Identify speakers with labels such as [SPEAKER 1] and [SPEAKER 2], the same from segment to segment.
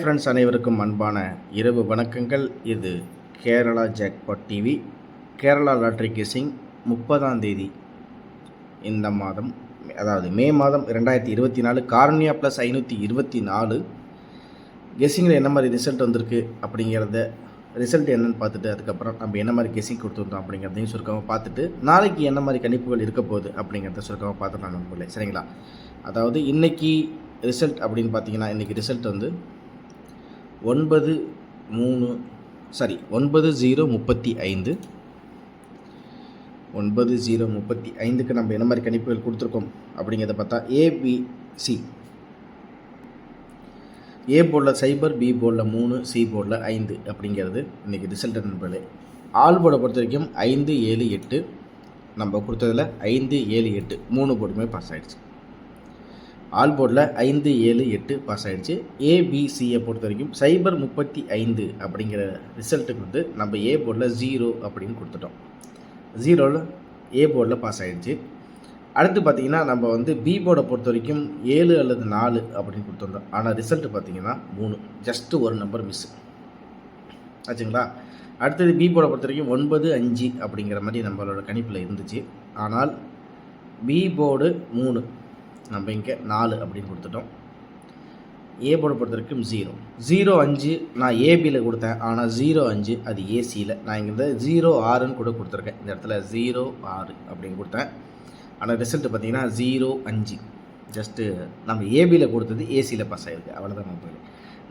[SPEAKER 1] Friends, அனைவருக்கும் அன்பான இரவு வணக்கங்கள். இது Kerala jackpot TV. Kerala lottery guessing 30ஆம் தேதி இந்த மாதம், அதாவது மே மாதம் 2024 கார்னியா ப்ளஸ் 524 கெஸ்ஸிங்கில் என்ன மாதிரி ரிசல்ட் வந்திருக்கு அப்படிங்கிறத, ரிசல்ட் என்னென்னு பார்த்துட்டு அதுக்கப்புறம் நம்ம என்ன மாதிரி கெஸ்ஸிங் கொடுத்துருந்தோம் அப்படிங்கிறதையும் சுருக்கமாக பார்த்துட்டு நாளைக்கு என்ன மாதிரி கணிப்புகள் இருக்க போகுது அப்படிங்கிறத சுருக்கமாக பார்த்துக்கலாம் நண்பர்களே. சரிங்களா? அதாவது இன்றைக்கி ரிசல்ட் அப்படின்னு பார்த்தீங்கன்னா, இன்றைக்கி ரிசல்ட் வந்து 9035 9035க்கு நம்ம என்ன மாதிரி கணிப்புகள் கொடுத்துருக்கோம் அப்படிங்கிறத பார்த்தா ஏபிசி. ஏ போர்டில் 0, பி போர்டில் 3, சி போர்டில் 5 அப்படிங்கிறது இன்றைக்கி ரிசல்ட் நண்பர்களே. ஆல் போர்டை பொறுத்த வரைக்கும் 5, 7, 8 நம்ம கொடுத்ததில் 5, 7, 8 3 போர்டுமே பாஸ் ஆகிடுச்சு. ஆல் போர்டில் 5, 7, 8 பாஸ் ஆகிடுச்சு. ஏபிசியை பொறுத்த வரைக்கும் 035 அப்படிங்கிற ரிசல்ட்டுக்கு வந்து நம்ம ஏ போர்டில் 0 அப்படின்னு கொடுத்துட்டோம். 0ல் ஏ போர்டில் பாஸ் ஆகிடுச்சு. அடுத்து பார்த்திங்கன்னா நம்ம வந்து பி போர்டை பொறுத்த வரைக்கும் 7 அல்லது 4 அப்படின்னு கொடுத்துருந்தோம். ஆனால் ரிசல்ட்டு பார்த்திங்கன்னா 3, ஜஸ்ட்டு ஒரு நம்பர் மிஸ் ஆச்சுங்களா. அடுத்தது பி போர்டை பொறுத்த வரைக்கும் 9, 5 அப்படிங்கிற மாதிரி நம்மளோட கணிப்பில் இருந்துச்சு. ஆனால் பி போர்டு 3, நம்ம இங்கே 4 அப்படின்னு கொடுத்துட்டோம். ஏ போர்டை பொறுத்த வரைக்கும் 0, 5 நான் ஏபியில் கொடுத்தேன். ஆனால் 05 அது ஏசியில். நான் இங்கே 06ன்னு கூட கொடுத்துருக்கேன். இந்த இடத்துல 06 அப்படின்னு கொடுத்தேன். ஆனால் ரிசல்ட்டு பார்த்திங்கன்னா 05, ஜஸ்ட்டு நம்ம ஏபியில் கொடுத்தது ஏசியில் பாஸ் ஆகிருக்கு. அவ்வளோதான்.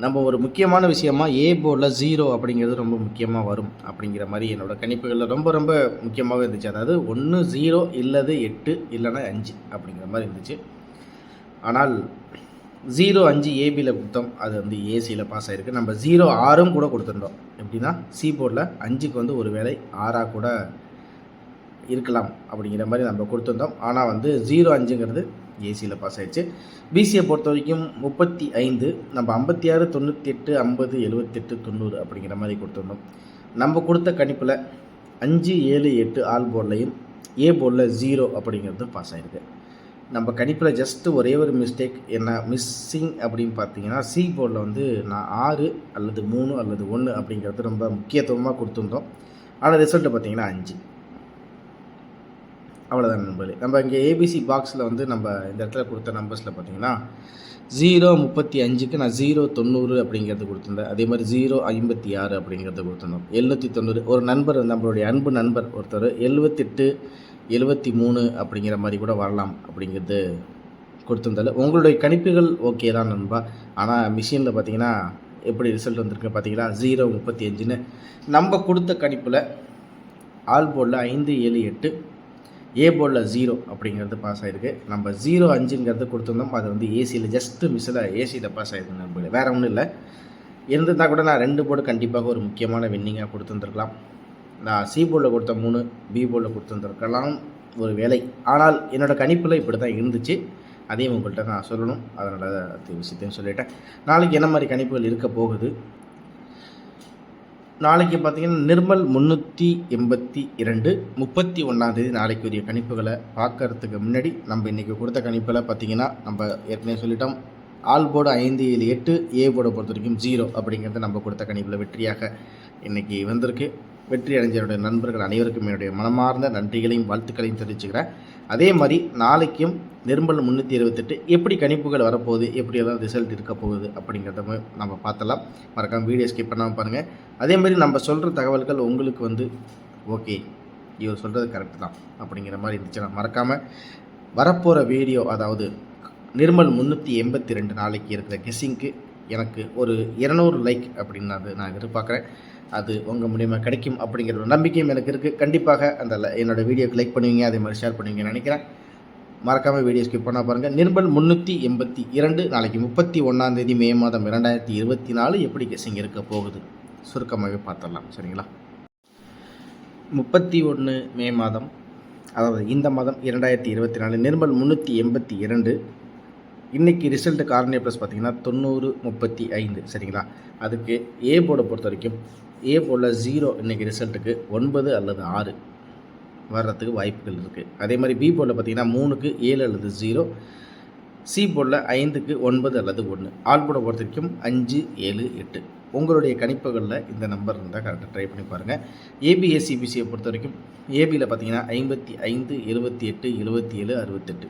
[SPEAKER 1] நம்ம ஒரு முக்கியமான விஷயமா ஏ போர்டில் 0 அப்படிங்கிறது ரொம்ப முக்கியமாக வரும் அப்படிங்கிற மாதிரி என்னோடய கணிப்புகளில் ரொம்ப ரொம்ப முக்கியமாகவே இருந்துச்சு. அதாவது 1 0 இல்லது 8 இல்லைன்னா 5 அப்படிங்கிற மாதிரி இருந்துச்சு. ஆனால் 05 ஏபியில் கொடுத்தோம், அது வந்து ஏசியில் பாஸ் ஆகிருக்கு. நம்ம 06ம் கூட கொடுத்துருந்தோம். எப்படின்னா சி போர்டில் 5க்கு வந்து ஒரு வேளை 6ஆக கூட இருக்கலாம் அப்படிங்கிற மாதிரி நம்ம கொடுத்துருந்தோம். ஆனால் வந்து 05ங்கிறது ஏசியில் பாஸ் ஆகிடுச்சு. பிசியை பொறுத்த வரைக்கும் 35, நம்ம 56, 98, 50, 78, 90 அப்படிங்கிற மாதிரி கொடுத்துருந்தோம். நம்ம கொடுத்த கணிப்பில் 5, 7, 8 ஆல் போர்ட்லையும் ஏ போர்டில் 0 அப்படிங்கிறது பாஸ் ஆகிருக்கு. நம்ம கணிப்பில் ஜஸ்ட்டு ஒரே ஒரு மிஸ்டேக் என்ன மிஸ்ஸிங் அப்படின்னு பார்த்தீங்கன்னா, சி போர்டில் வந்து நான் 6 அல்லது 3 அல்லது 1 அப்படிங்கிறது ரொம்ப முக்கியத்துவமாக கொடுத்துருந்தோம். ஆனால் ரிசல்ட்டு பார்த்திங்கன்னா 5. அவ்வளோதான் நண்பர்களே. நம்ம இங்கே ஏபிசி பாக்ஸில் வந்து நம்ம இந்த இடத்துல கொடுத்த நம்பர்ஸில் பார்த்திங்கன்னா 035க்கு நான் 090 அப்படிங்கிறது கொடுத்துருந்தேன். அதே மாதிரி 056 அப்படிங்கிறது கொடுத்துருந்தோம். 790 ஒரு நண்பர், நம்மளுடைய அன்பு நண்பர் ஒருத்தர் 78, 73 அப்படிங்கிற மாதிரி கூட வரலாம் அப்படிங்கிறது கொடுத்துருந்தாலும் உங்களுடைய கணிப்புகள் ஓகே தான் நண்பா. ஆனால் மிஷினில் பார்த்திங்கன்னா எப்படி ரிசல்ட் வந்திருக்கு பார்த்தீங்களா, 035ன்னு நம்ம கொடுத்த கணிப்பில் ஆல் போர்டில் 5, 7, 8 ஏ போர்டில் 0 அப்படிங்கிறது பாஸ் ஆகிருக்கு. நம்ம 05ங்கிறது கொடுத்துருந்தோம், அது வந்து ஏசியில் ஜஸ்ட்டு மிஸ்ஸில் ஏசியில் பாஸ் ஆகிருக்கு நண்பர்களே. வேறு ஒன்றும் இல்லை. இருந்திருந்தால் கூட நான் 2 போர்டு கண்டிப்பாக ஒரு முக்கியமான வின்னிங்காக கொடுத்துருந்துருக்கலாம். நான் சி போர்டில் கொடுத்த 3, பி போர்டில் கொடுத்துருந்துருக்கலாம் ஒரு வேலை. ஆனால் என்னோடய கணிப்பில் இப்படி தான் இருந்துச்சு. அதையும் உங்கள்கிட்ட நான் சொல்லணும், அதனால் அது விஷயத்தையும் சொல்லிட்டேன். நாளைக்கு என்ன மாதிரி கணிப்புகள் இருக்க போகுது, நாளைக்கு பார்த்திங்கன்னா நிர்மல் 382 31ஆம் தேதி நாளைக்கு உரிய கணிப்புகளை பார்க்கறதுக்கு முன்னாடி நம்ம இன்றைக்கி கொடுத்த கணிப்பில் பார்த்திங்கன்னா நம்ம ஏற்கனவே சொல்லிட்டோம். ஆல் போர்டு 5, 7, 8 ஏ போர்டை பொறுத்த வரைக்கும் 0 அப்படிங்கிறது நம்ம கொடுத்த கணிப்பில் வெற்றியாக இன்றைக்கி வந்திருக்கு. வெற்றி அடைஞ்ச என்னுடைய நண்பர்கள் அனைவருக்கும் என்னுடைய மனமார்ந்த நன்றிகளையும் வாழ்த்துக்களையும் தெரிவிச்சுக்கிறேன். அதே மாதிரி நாளைக்கும் நிர்மல் 328 எப்படி கணிப்புகள் வரப்போகுது, எப்படி எல்லாம் ரிசல்ட் இருக்க போகுது அப்படிங்கிறத நம்ம பார்த்தலாம். மறக்காமல் வீடியோ ஸ்கிப் பண்ணாமல் பாருங்கள். அதே மாதிரி நம்ம சொல்கிற தகவல்கள் உங்களுக்கு வந்து ஓகே, இவர் சொல்கிறது கரெக்டு தான் அப்படிங்கிற மாதிரி இருந்துச்சுன்னா மறக்காமல் வரப்போகிற வீடியோ, அதாவது நிர்மல் 382 நாளைக்கு இருக்கிற கெஸ்ஸிங்க்கு எனக்கு ஒரு 200 லைக் அப்படின்னு நான் எதிர்பார்க்குறேன். அது உங்கள் மூலியமாக கிடைக்கும் அப்படிங்கிற ஒரு நம்பிக்கையும் எனக்கு இருக்குது. கண்டிப்பாக அந்த என்னோடய வீடியோக்கு லைக் பண்ணுவீங்க, அதே மாதிரி ஷேர் பண்ணுவீங்கன்னு நினைக்கிறேன். மறக்காமல் வீடியோ ஸ்கிப் பண்ணால் பாருங்கள். நிர்மல் 382 நாளைக்கு 31ஆம் தேதி மே மாதம் 2024 எப்படி கெஸ்ஸிங் இருக்க போகுது சுருக்கமாகவே பார்த்துடலாம். சரிங்களா? 31 மே மாதம், அதாவது இந்த மாதம் 2024 நிர்மல் 382 இன்றைக்கி ரிசல்ட்டு கார்னியா ப்ளஸ் பார்த்திங்கன்னா 9035. சரிங்களா? அதுக்கு ஏ போர்டை பொறுத்த வரைக்கும் ஏ போர்டில் 0 இன்றைக்கி ரிசல்ட்டுக்கு 9 அல்லது 6 வர்றதுக்கு வாய்ப்புகள் இருக்குது. அதே மாதிரி பி போர்டில் பார்த்திங்கன்னா 3க்கு 7 அல்லது 0, சி போர்டில் 5க்கு 9 அல்லது 1. ஆல் போர்டை பொறுத்த வரைக்கும் 5, 7, 8. உங்களுடைய கணிப்புகளில் இந்த நம்பர் இருந்தால் கரெக்டாக ட்ரை பண்ணி பாருங்கள். ஏபிஎஸ்சிபிசியை பொறுத்த வரைக்கும் ஏபியில் பார்த்தீங்கன்னா 55, 28, 77, 68.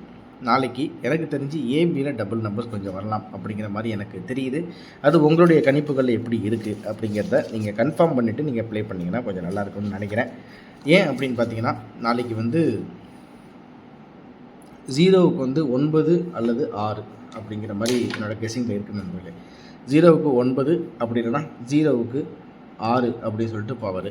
[SPEAKER 1] நாளைக்கு எனக்கு தெரிஞ்சு ஏபியில் டபுள் நம்பர்ஸ் கொஞ்சம் வரலாம் அப்படிங்கிற மாதிரி எனக்கு தெரியுது. அது உங்களுடைய கணிப்புகளில் எப்படி இருக்குது அப்படிங்கிறத நீங்கள் கன்ஃபார்ம் பண்ணிவிட்டு நீங்கள் ப்ளே பண்ணிங்கன்னா கொஞ்சம் நல்லாயிருக்கும்னு நினைக்கிறேன். ஏன் அப்படின்னு பார்த்தீங்கன்னா நாளைக்கு வந்து 0க்கு வந்து 9 அல்லது 6 அப்படிங்கிற மாதிரி என்னோடய கெஸிங்கில் இருக்குது நண்பர்களே. 0க்கு 9 அப்படி இல்லைன்னா 0க்கு 6 அப்படின்னு சொல்லிட்டு பவர்.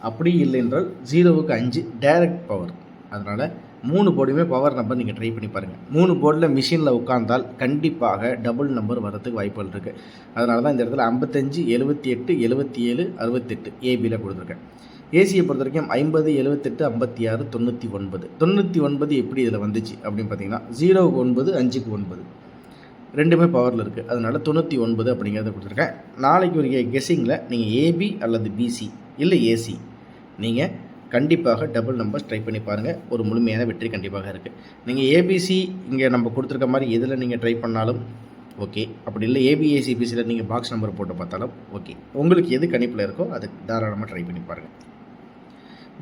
[SPEAKER 1] அப்படி இல்லை என்றால் 0க்கு 5 டைரக்ட் பவர். அதனால் 3 போர்டுமே பவர் நம்பர் நீங்கள் ட்ரை பண்ணி பாருங்கள். 3 போர்டில் மிஷினில் உட்கார்ந்தால் கண்டிப்பாக டபுள் நம்பர் வரதுக்கு வாய்ப்புகள் இருக்குது. அதனால தான் இந்த இடத்துல 55, 78, 77, 68 ஏபியில் கொடுத்துருக்கேன். ஏசியை பொறுத்த வரைக்கும் 50, 78, 56, 99. 99 எப்படி இதில் வந்துச்சு அப்படின்னு பார்த்தீங்கன்னா 0க்கு 9, 5க்கு 9 ரெண்டுமே பவரில் இருக்குது. அதனால் 99 அப்படிங்கிறத கொடுத்துருக்கேன். நாளைக்கு ஒரு கெஸ்ஸிங்கில் நீங்கள் ஏபி அல்லது பிசி இல்லை ஏசி நீங்கள் கண்டிப்பாக டபுள் நம்பர்ஸ் ட்ரை பண்ணி பாருங்கள். ஒரு முழுமையான வெற்றி கண்டிப்பாக இருக்குது. நீங்கள் ஏபிசி இங்கே நம்ம கொடுத்துருக்க மாதிரி எதில் நீங்கள் ட்ரை பண்ணாலும் ஓகே. அப்படி இல்லை ஏபிஏசிபிசியில் நீங்கள் பாக்ஸ் நம்பர் போட்டு பார்த்தாலும் ஓகே. உங்களுக்கு எது கணிப்பில் இருக்கோ அது தாராளமாக ட்ரை பண்ணி பாருங்கள்.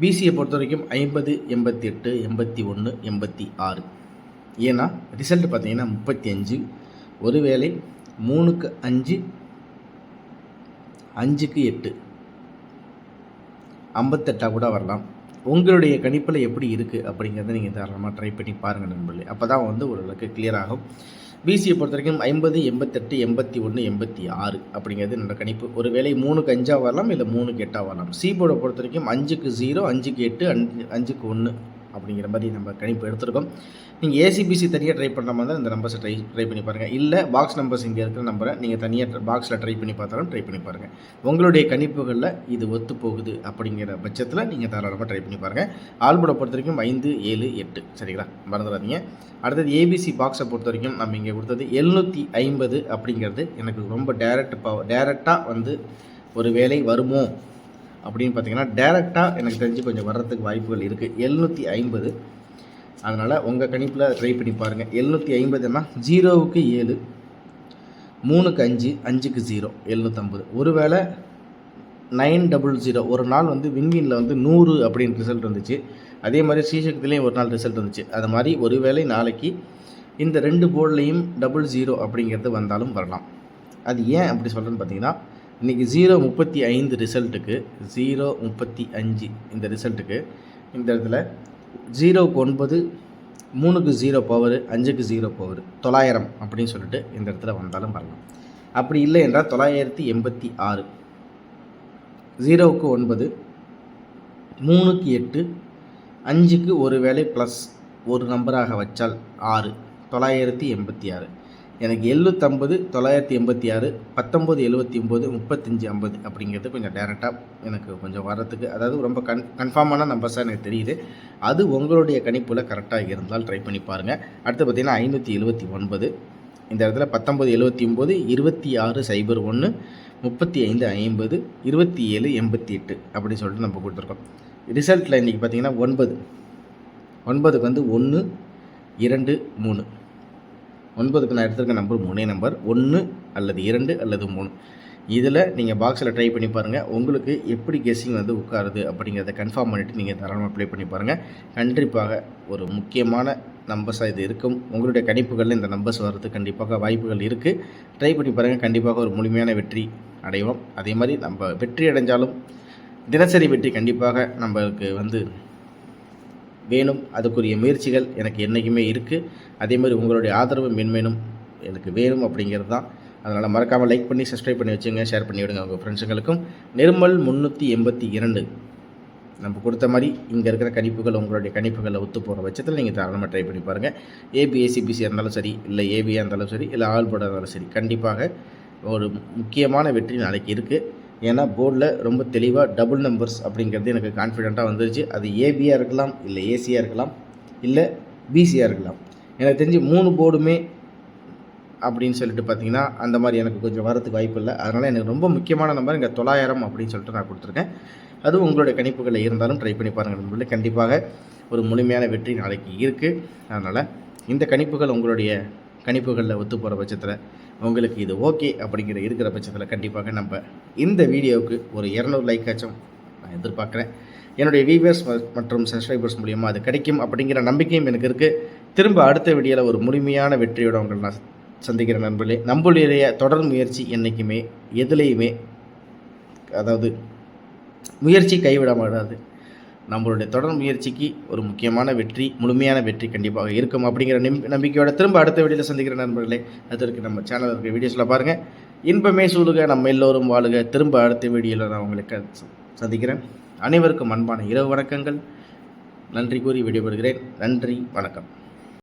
[SPEAKER 1] பிசியை பொறுத்த வரைக்கும் 50, 88, 81, 86. ஏன்னா ரிசல்ட் பார்த்தீங்கன்னா 35. ஒருவேளை 3க்கு 5, 5க்கு 8, 58 கூட வரலாம். உங்களுடைய கணிப்பில் எப்படி இருக்குது அப்படிங்கிறத நீங்கள் தாராளமாக ட்ரை பண்ணி பாருங்கள் நண்பர்களே. அப்போ தான் வந்து ஓரளவுக்கு கிளியர் ஆகும். பிசியை பொறுத்த வரைக்கும் 50, 88, 81, 86 அப்படிங்கிறது என்னோட கணிப்பு. ஒரு வேளை 3க்கு 5 வரலாம், இல்லை 3க்கு 8 வரலாம். சி போர்டை பொறுத்த வரைக்கும் 5க்கு 0, 5க்கு 8, 5க்கு 1 அப்படிங்கிற மாதிரி நம்ம கணிப்பு எடுத்துருக்கோம். நீங்கள் ஏசிபிசி தனியாக ட்ரை பண்ணுற மாதிரி தான் இந்த நம்பர்ஸை ட்ரை பண்ணி பாருங்கள். இல்லை பாக்ஸ் நம்பர்ஸ் இங்கே இருக்கிற நம்பரை நீங்கள் தனியாக பாக்ஸில் ட்ரை பண்ணி பார்த்தாலும் ட்ரை பண்ணி பாருங்கள். உங்களுடைய கணிப்புகளில் இது ஒத்து போகுது அப்படிங்கிற பட்சத்தில் நீங்கள் தாராளமாக ட்ரை பண்ணி பாருங்கள். ஆல்போர்டை பொறுத்த வரைக்கும் 5, 7, 8 சரிங்களா, மறந்துடாதீங்க. அடுத்தது ஏபிசி பாக்ஸை பொறுத்த வரைக்கும் நம்ம இங்கே கொடுத்தது 750 அப்படிங்கிறது எனக்கு ரொம்ப டேரெக்டாக வந்து ஒரு வேலை வருமோ அப்படின்னு பார்த்தீங்கன்னா டேரெக்டாக எனக்கு தெரிஞ்சு கொஞ்சம் வர்றதுக்கு வாய்ப்புகள் இருக்குது. 750. அதனால் உங்கள் கணிப்பில் ட்ரை பண்ணி பாருங்கள். 750ன்னா 0க்கு 7, 3க்கு 5, 5க்கு 0, 750. ஒருவேளை 900 ஒரு நாள் வந்து விண்மீனில் வந்து 100 அப்படின்னு ரிசல்ட் வந்துச்சு. அதே மாதிரி ஸ்ரீசக்திலையும் ஒரு நாள் ரிசல்ட் வந்துச்சு. அது மாதிரி ஒருவேளை நாளைக்கு இந்த 2 போர்ட்லேயும் 00 அப்படிங்கிறது வந்தாலும் வரலாம். அது ஏன் அப்படி சொல்கிறேன்னு பார்த்தீங்கன்னா இன்றைக்கி 035 ரிசல்ட்டுக்கு 035 இந்த ரிசல்ட்டுக்கு இந்த இடத்துல 0க்கு 9, 3க்கு 0 பவர், 5க்கு 0 பவர் 900 அப்படின்னு சொல்லிட்டு இந்த இடத்துல வந்தாலும் வரலாம். அப்படி இல்லை என்றால் 986, 0க்கு 9, 3க்கு 8, 5க்கு ஒரு வேளை ப்ளஸ் ஒரு நம்பராக வச்சால் 6, 986. எனக்கு 750, 986, 1979, 3550 அப்படிங்கிறது கொஞ்சம் டேரெக்டாக எனக்கு கொஞ்சம் வர்றதுக்கு, அதாவது ரொம்ப கன்ஃபார்மான நம்பர்ஸாக எனக்கு தெரியுது. அது உங்களுடைய கணிப்பில் கரெக்டாக இருந்தால் ட்ரை பண்ணி பாருங்கள். அடுத்து பார்த்திங்கன்னா 579 இந்த இடத்துல 1979, 2601, 3550, 2788 அப்படின்னு சொல்லிட்டு நம்ம கொடுத்துருக்கோம். ரிசல்ட்டில் இன்றைக்கி பார்த்திங்கன்னா 9க்கு வந்து 1, 2, 3. 9க்கு நான் எடுத்துருக்க நம்பர் 3 நம்பர் 1 அல்லது 2 அல்லது 3. இதில் நீங்கள் பாக்ஸில் ட்ரை பண்ணி பாருங்கள். உங்களுக்கு எப்படி கெஸ்ஸிங் வந்து உட்காருது அப்படிங்கிறத கன்ஃபார்ம் பண்ணிவிட்டு நீங்கள் தாராளமாக ப்ளே பண்ணி பாருங்கள். கண்டிப்பாக ஒரு முக்கியமான நம்பர்ஸாக இது இருக்கும். உங்களுடைய கணிப்புகளில் இந்த நம்பர்ஸ் வர்றதுக்கு கண்டிப்பாக வாய்ப்புகள் இருக்குது. ட்ரை பண்ணி பாருங்கள். கண்டிப்பாக ஒரு முழுமையான வெற்றி அடைவோம். அதே மாதிரி நம்ம வெற்றி அடைஞ்சாலும் தினசரி வெற்றி கண்டிப்பாக நம்மளுக்கு வந்து வேணும். அதுக்குரிய முயற்சிகள் எனக்கு என்றைக்குமே இருக்குது. அதே மாதிரி உங்களுடைய ஆதரவு மென்மேலும் எனக்கு வேணும் அப்படிங்கிறது தான். அதனால் மறக்காமல் லைக் பண்ணி சப்ஸ்கிரைப் பண்ணி வச்சுங்க, ஷேர் பண்ணி விடுங்க உங்கள் ஃப்ரெண்ட்ஸுங்களுக்கும். நிர்மல் 382 நம்ம கொடுத்த மாதிரி இங்கே இருக்கிற கணிப்புகள் உங்களுடைய கணிப்புகளை ஒத்து போகிற பட்சத்தில் நீங்கள் தாராளமாக ட்ரை பண்ணி பாருங்கள். ஏபிஎஸ்சிபிசியாக இருந்தாலும் சரி, இல்லை ஏபியாக இருந்தாலும் சரி, இல்லை ஆல் போர்டாக இருந்தாலும் சரி, கண்டிப்பாக ஒரு முக்கியமான வெற்றி நாளைக்கு இருக்குது. ஏன்னா போர்டில் ரொம்ப தெளிவாக டபுள் நம்பர்ஸ் அப்படிங்கிறது எனக்கு கான்ஃபிடெண்ட்டாக வந்துருச்சு. அது ஏபியாக இருக்கலாம், இல்லை ஏசியாக இருக்கலாம், இல்லை பிசியாக இருக்கலாம். எனக்கு தெரிஞ்சு 3 போர்டுமே அப்படின்னு சொல்லிட்டு பார்த்தீங்கன்னா அந்த மாதிரி எனக்கு கொஞ்சம் வரதுக்கு வாய்ப்பு இல்லை. அதனால் எனக்கு ரொம்ப முக்கியமான நம்பர் இங்கே 900 அப்படின்னு சொல்லிட்டு நான் கொடுத்துருக்கேன். அதுவும் உங்களுடைய கணிப்புகளில் இருந்தாலும் ட்ரை பண்ணி பாருங்கள் நண்பர்களே. கண்டிப்பாக ஒரு முழுமையான வெற்றி நாளைக்கு இருக்குது. அதனால் இந்த கணிப்புகள் உங்களுடைய கணிப்புகளில் ஒத்து போகிற பட்சத்தில் உங்களுக்கு இது ஓகே அப்படிங்கிற இருக்கிற பட்சத்தில் கண்டிப்பாக நம்ம இந்த வீடியோவுக்கு ஒரு 200 லைக்காச்சும் நான் எதிர்பார்க்குறேன். என்னுடைய வியூவர்ஸ் மற்றும் சப்ஸ்கிரைபர்ஸ் மூலியமாக அது கிடைக்கும் அப்படிங்கிற நம்பிக்கையும் எனக்கு இருக்குது. திரும்ப அடுத்த வீடியோவில் ஒரு முழுமையான வெற்றியோட உங்களை நான் சந்திக்கிற நண்பர்களே. நம்மளுடைய தொடர் முயற்சி என்றைக்குமே எதுலேயுமே அதாவது முயற்சி கைவிடாது. நம்மளுடைய தொடர் முயற்சிக்கு ஒரு முக்கியமான வெற்றி, முழுமையான வெற்றி கண்டிப்பாக இருக்கும் அப்படிங்கிற நம்பிக்கையோட திரும்ப அடுத்த வீடியோவில் சந்திக்கிற நண்பர்களே. அதற்கு நம்ம சேனலில் இருக்கிற வீடியோஸில் பாருங்கள். இன்பமே சூழுக, நம்ம எல்லோரும் வாழுக. திரும்ப அடுத்த வீடியோவில் நான் உங்களுக்கு சந்திக்கிறேன். அனைவருக்கும் அன்பான இரவு வணக்கங்கள். நன்றி கூறி விடைபெறுகிறேன். நன்றி, வணக்கம்.